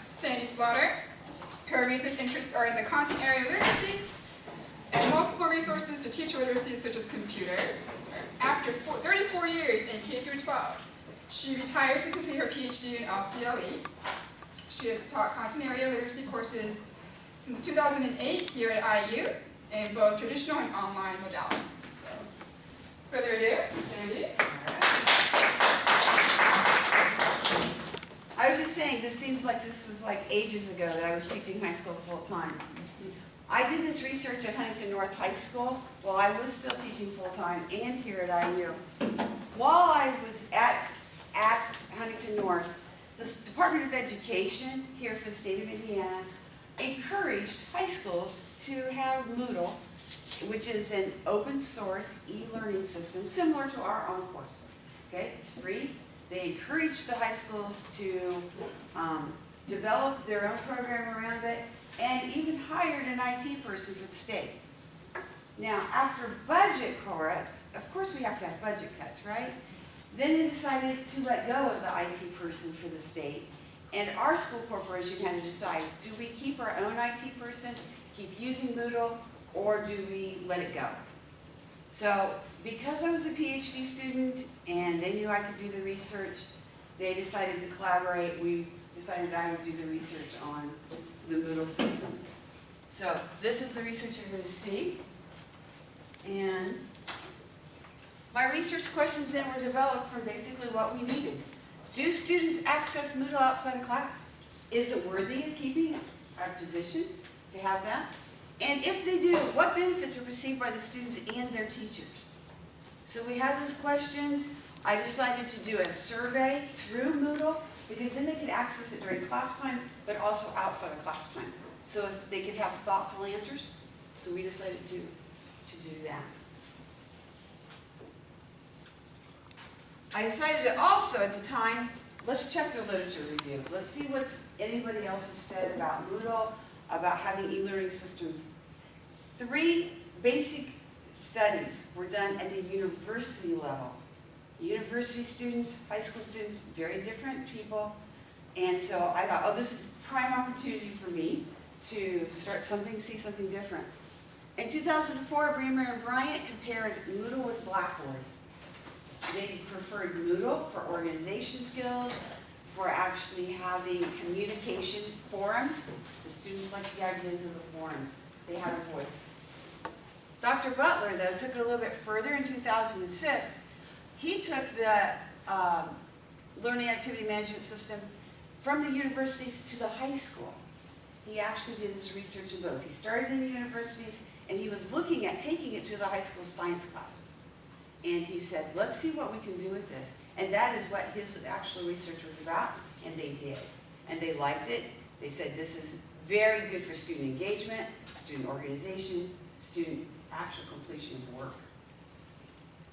Sandra Slaughter. Her research interests are in the content area of literacy and multiple resources to teach literacy, such as computers. After 34 years in K through 12, she retired to complete her Ph.D. in LCLE. She has taught content area literacy courses since 2008 here at IU in both traditional and online modalities. So, further ado, Sandy. I was just saying, this seems like this was like ages ago that I was teaching high school full-time. I did this research at Huntington North High School while I was still teaching full-time and here at IU. While I was at Huntington North, the Department of Education here for the state of Indiana encouraged high schools to have Moodle, which is an open source e-learning system similar to our own course. Okay, it's free. They encouraged the high schools to develop their own program around it, and even hired an IT person for the state. Now, after budget cuts, of course we have to have budget cuts, right? Then they decided to let go of the IT person for the state, and our school corporation had to decide, do we keep our own IT person, keep using Moodle, or do we let it go? So, because I was a PhD student and they knew I could do the research, they decided to collaborate. We decided I would do the research on the Moodle system. So, this is the research you're going to see. And my research questions then were developed from basically what we needed. Do students access Moodle outside of class? Is it worthy of keeping a position to have that? And if they do, what benefits are received by the students and their teachers? So we had those questions. I decided to do a survey through Moodle because then they could access it during class time, but also outside of class time. So if they could have thoughtful answers. So we decided to do that. I decided to also, at the time, let's check the literature review. Let's see what anybody else has said about Moodle, about having e-learning systems. 3 basic studies were done at the university level. University students, high school students, very different people. And so I thought, oh, this is a prime opportunity for me to start something, see something different. In 2004, Bremer and Bryant compared Moodle with Blackboard. They preferred Moodle for organization skills, for actually having communication forums. The students liked the ideas of the forums. They had a voice. Dr. Butler, though, took it a little bit further in 2006. He took the learning activity management system from the universities to the high school. He actually did his research in both. He started in the universities, and he was looking at taking it to the high school science classes. And he said, let's see what we can do with this. And that is what his actual research was about, and they did. And they liked it. They said this is very good for student engagement, student organization, student actual completion of work.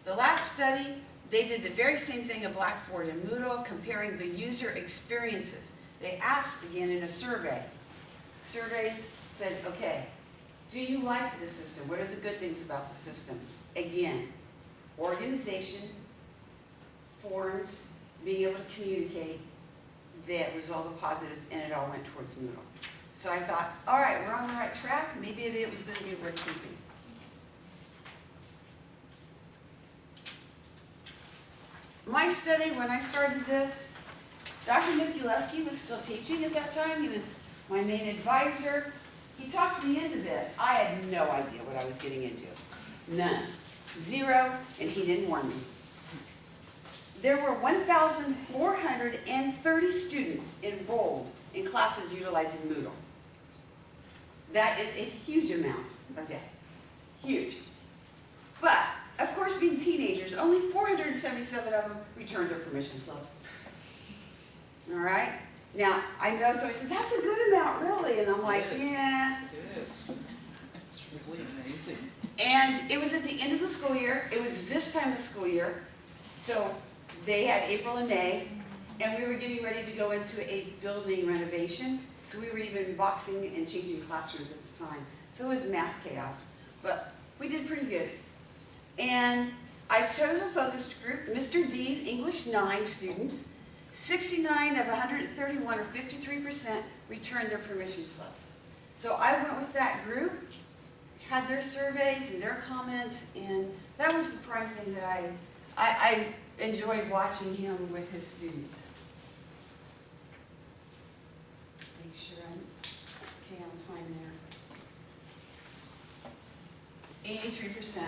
The last study, they did the very same thing of Blackboard and Moodle, comparing the user experiences. They asked again in a survey. Surveys said, okay, do you like the system? What are the good things about the system? Again, organization, forums, being able to communicate, that was all the positives, and it all went towards Moodle. So I thought, all right, we're on the right track. Maybe it was going to be worth keeping. My study, when I started this, Dr. Mikuleski was still teaching at that time. He was my main advisor. He talked me into this. I had no idea what I was getting into. None. 0, and he didn't warn me. There were 1,430 students enrolled in classes utilizing Moodle. That is a huge amount a day. Huge. But, of course, being teenagers, only 477 of them returned their permission slips. All right? Now, I know somebody says, that's a good amount, really. And I'm like, yeah. It is. It's really amazing. And it was at the end of the school year. It was this time of the school year. So they had April and May, and we were getting ready to go into a building renovation. So we were even boxing and changing classrooms at the time. So it was mass chaos. But we did pretty good. And I chose a focus group, Mr. D's English 9 students. 69 of 131, or 53%, returned their permission slips. So I went with that group, had their surveys and their comments, and that was the prime thing that I enjoyed watching him with his students. Make sure I'm okay on time there. 83%.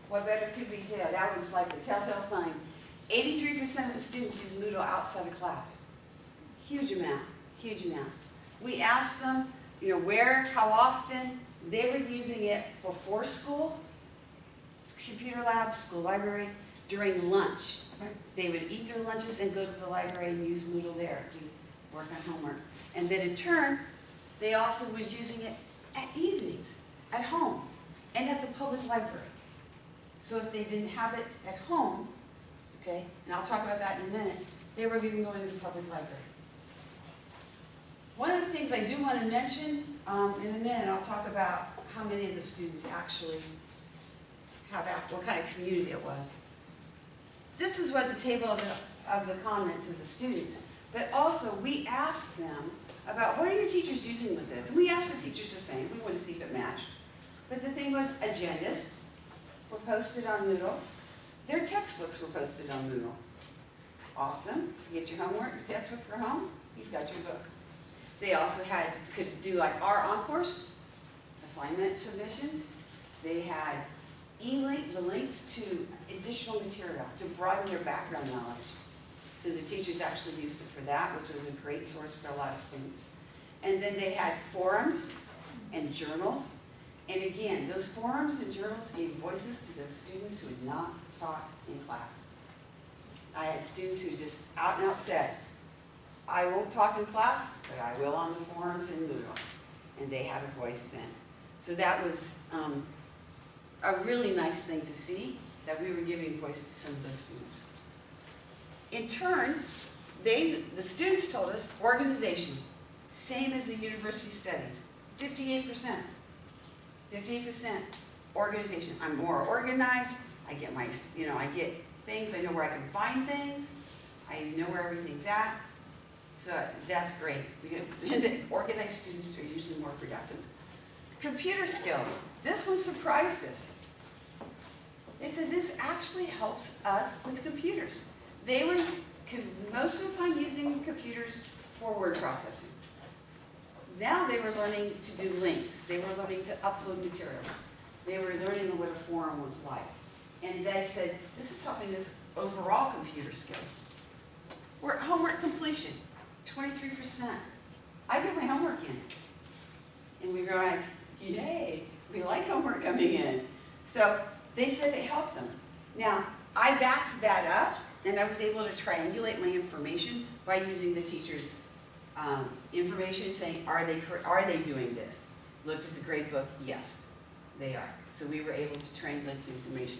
What better could we do? That was like the telltale sign. 83% of the students use Moodle outside of class. Huge amount, huge amount. We asked them, where, how often. They were using it before school, computer lab, school library, during lunch. They would eat their lunches and go to the library and use Moodle there to work on homework. And then in turn, they also was using it at evenings, at home, and at the public library. So if they didn't have it at home, okay, and I'll talk about that in a minute, they were even going to the public library. One of the things I do want to mention, in a minute, I'll talk about how many of the students actually have what kind of community it was. This is what the table of the comments of the students, but also we asked them about what are your teachers using with this? And we asked the teachers the same. We wanted to see if it matched. But the thing was, agendas were posted on Moodle. Their textbooks were posted on Moodle. Awesome. If you get your homework, your textbook for home, you've got your book. They also could do like our on-course assignment submissions. They had the links to additional material to broaden their background knowledge. So the teachers actually used it for that, which was a great source for a lot of students. And then they had forums and journals. And again, those forums and journals gave voices to those students who had not taught in class. I had students who just out and out said, I won't talk in class, but I will on the forums in Moodle. And they had a voice then. So that was a really nice thing to see, that we were giving voice to some of those students. In turn, the students told us organization, same as the university studies, 58%. 58% organization. I'm more organized. I get I get things. I know where I can find things. I know where everything's at. So that's great. Organized students are usually more productive. Computer skills. This one surprised us. They said this actually helps us with computers. They were most of the time using computers for word processing. Now they were learning to do links. They were learning to upload materials. They were learning what a forum was like. And they said, this is helping us overall computer skills. We're homework completion, 23%. I get my homework in. And we were like, yay, we like homework coming in. So they said it helped them. Now, I backed that up, and I was able to triangulate my information by using the teacher's information, saying, are they doing this? Looked at the grade book, yes, they are. So we were able to triangulate the information.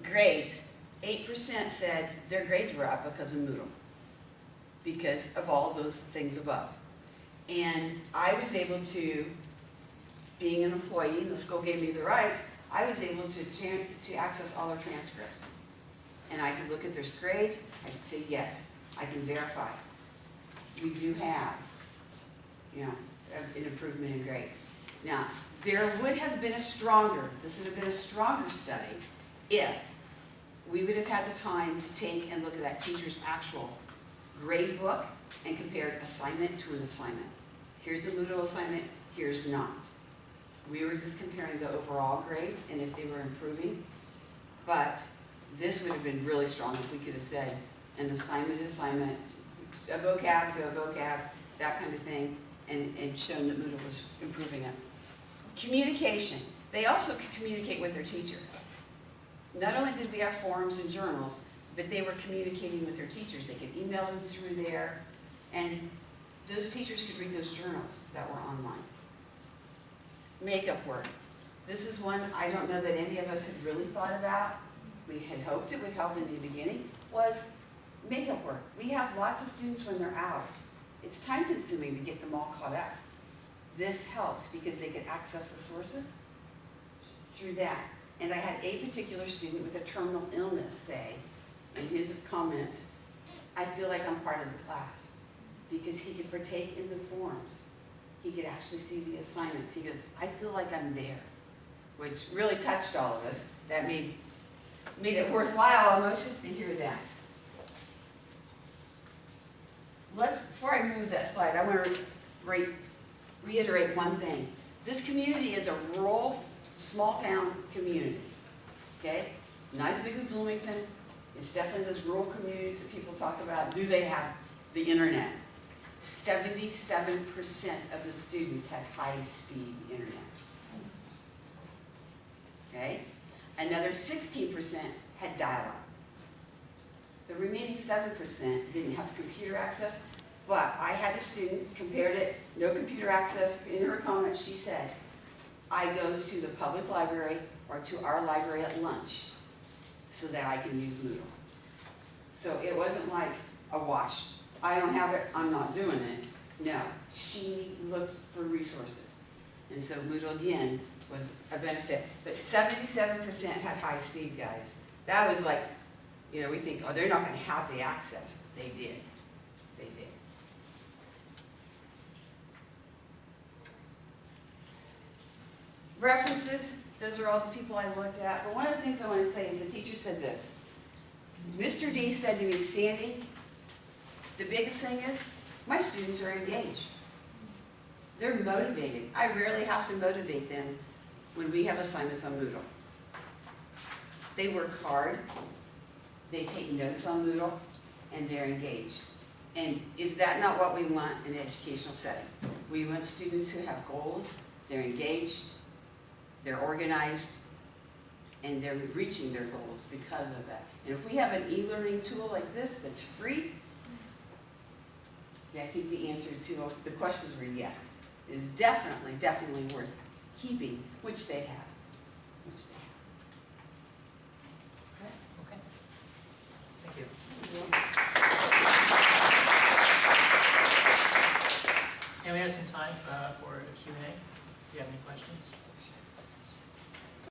Grades, 8% said their grades were up because of Moodle, because of all those things above. And I was able to, being an employee, and the school gave me the rights, I was able to access all their transcripts. And I could look at their grades, I could say, yes, I can verify. We do have, an improvement in grades. Now, there would have been this would have been a stronger study if we would have had the time to take and look at that teacher's actual grade book and compared assignment to an assignment. Here's the Moodle assignment, here's not. We were just comparing the overall grades and if they were improving, but this would have been really strong if we could have said an assignment, a vocab to a vocab, that kind of thing, and shown that Moodle was improving it. Communication. They also could communicate with their teacher. Not only did we have forums and journals, but they were communicating with their teachers. They could email them through there, and those teachers could read those journals that were online. Makeup work. This is one I don't know that any of us had really thought about. We had hoped it would help in the beginning, was makeup work. We have lots of students when they're out. It's time consuming to get them all caught up. This helped because they could access the sources through that. And I had a particular student with a terminal illness say in his comments, I feel like I'm part of the class, because he could partake in the forums. He could actually see the assignments. He goes, I feel like I'm there, which really touched all of us. That made it worthwhile almost just to hear that. Before I move that slide, I want to reiterate one thing. This community is a rural, small-town community, okay? Not as big as Bloomington. It's definitely those rural communities that people talk about. Do they have the internet? 77% of the students had high-speed internet. Okay? Another 16% had dial-up. The remaining 7% didn't have computer access, but I had a student, compared it, no computer access. In her comment, she said, I go to the public library or to our library at lunch so that I can use Moodle. So it wasn't like a wash. I don't have it, I'm not doing it. No, she looks for resources. And so Moodle, again, was a benefit. But 77% had high speed, guys. That was like, you know, we think, oh, they're not going to have the access. They did. They did. References, those are all the people I looked at. But one of the things I want to say is the teacher said this. Mr. D said to me, Sandy, the biggest thing is my students are engaged. They're motivated. I rarely have to motivate them when we have assignments on Moodle. They work hard, they take notes on Moodle, and they're engaged. And is that not what we want in an educational setting? We want students who have goals, they're engaged, they're organized, and they're reaching their goals because of that. And if we have an e-learning tool like this that's free, I think the answer to the questions were yes. It is definitely, definitely worth keeping, which they have. Which they have. Okay. Thank you. And we have some time for a Q&A. Do you have any questions?